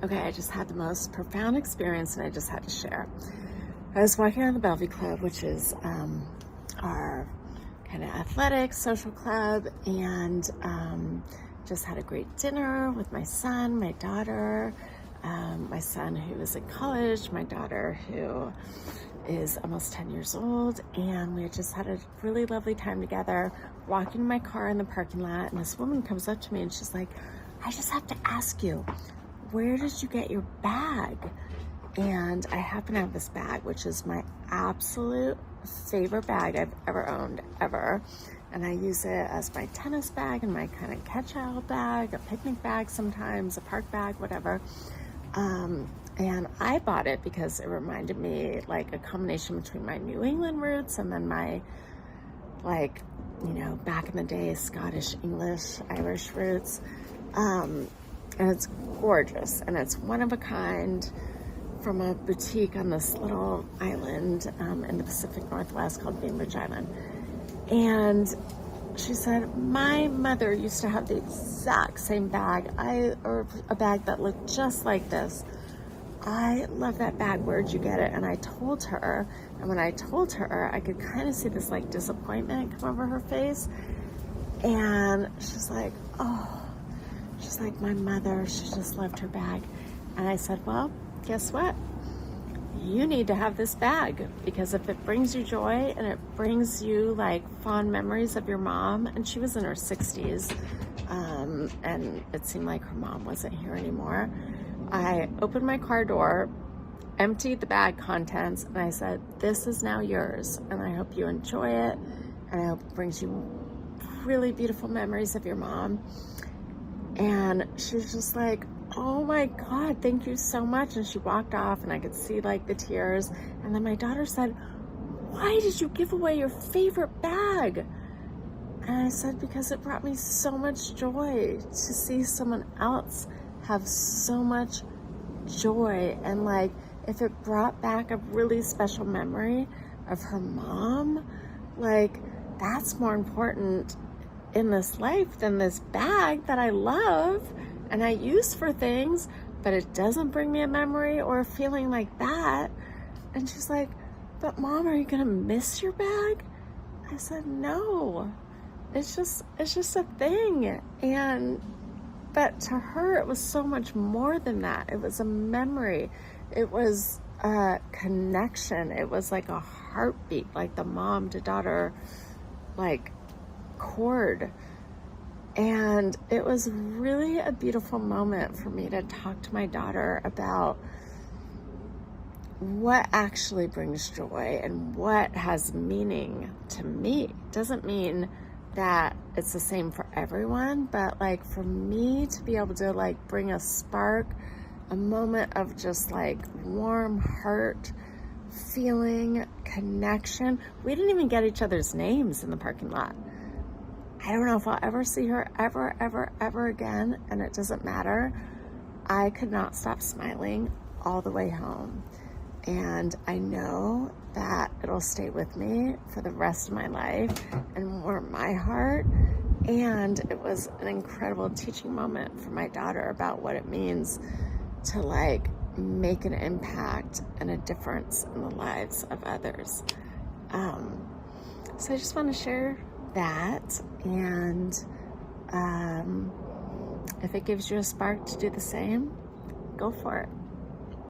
Okay, I just had the most profound experience and I just had to share. I was walking around the Bellevue Club, which is our kind of athletic social club, and just had a great dinner with my son, my daughter, my son who is in college, my daughter who is almost 10 years old, and we had just had a really lovely time together, walking my car in the parking lot, and this woman comes up to me and she's like, I just have to ask you, where did you get your bag? And I happen to have this bag, which is my absolute favorite bag I've ever owned, ever. And I use it as my tennis bag and my kind of catch-out bag, a picnic bag sometimes, a park bag, whatever. And I bought it because it reminded me like a combination between my New England roots and then my, like, you know, back in the day, Scottish, English, Irish roots. And it's gorgeous, and it's one of a kind from a boutique on this little island in the Pacific Northwest called Bainbridge Island. And she said, my mother used to have the exact same bag, or a bag that looked just like this. I love that bag. Where'd you get it? And I told her, and when I told her, I could kind of see this like disappointment come over her face. And she's like, oh. She's like, my mother, she just loved her bag. And I said, well, guess what? You need to have this bag, because if it brings you joy and it brings you like fond memories of your mom, and she was in her 60s, and it seemed like her mom wasn't here anymore. I opened my car door, emptied the bag contents, and I said, this is now yours, and I hope you enjoy it, and I hope it brings you really beautiful memories of your mom. And she was just like, oh my God, thank you so much. And she walked off, and I could see like the tears. And then my daughter said, why did you give away your favorite bag? And I said, because it brought me so much joy to see someone else have so much joy. And like, if it brought back a really special memory of her mom, like, that's more important in this life than this bag that I love and I use for things, but it doesn't bring me a memory or a feeling like that. And she's like, but Mom, are you gonna miss your bag? I said, no, it's just a thing. But to her, it was so much more than that. It was a memory. It was a connection. It was like a heartbeat, like the mom to daughter, like, chord. And it was really a beautiful moment for me to talk to my daughter about what actually brings joy and what has meaning to me. It doesn't mean that it's the same for everyone, but like for me to be able to like bring a spark, a moment of just like warm heart feeling, connection. We didn't even get each other's names in the parking lot. I don't know if I'll ever see her ever again, and it doesn't matter. I could not stop smiling all the way home. And I know that it'll stay with me for the rest of my life and warm my heart. And it was an incredible teaching moment for my daughter about what it means to like make an impact and a difference in the lives of others. So I just want to share that, and if it gives you a spark to do the same, go for it.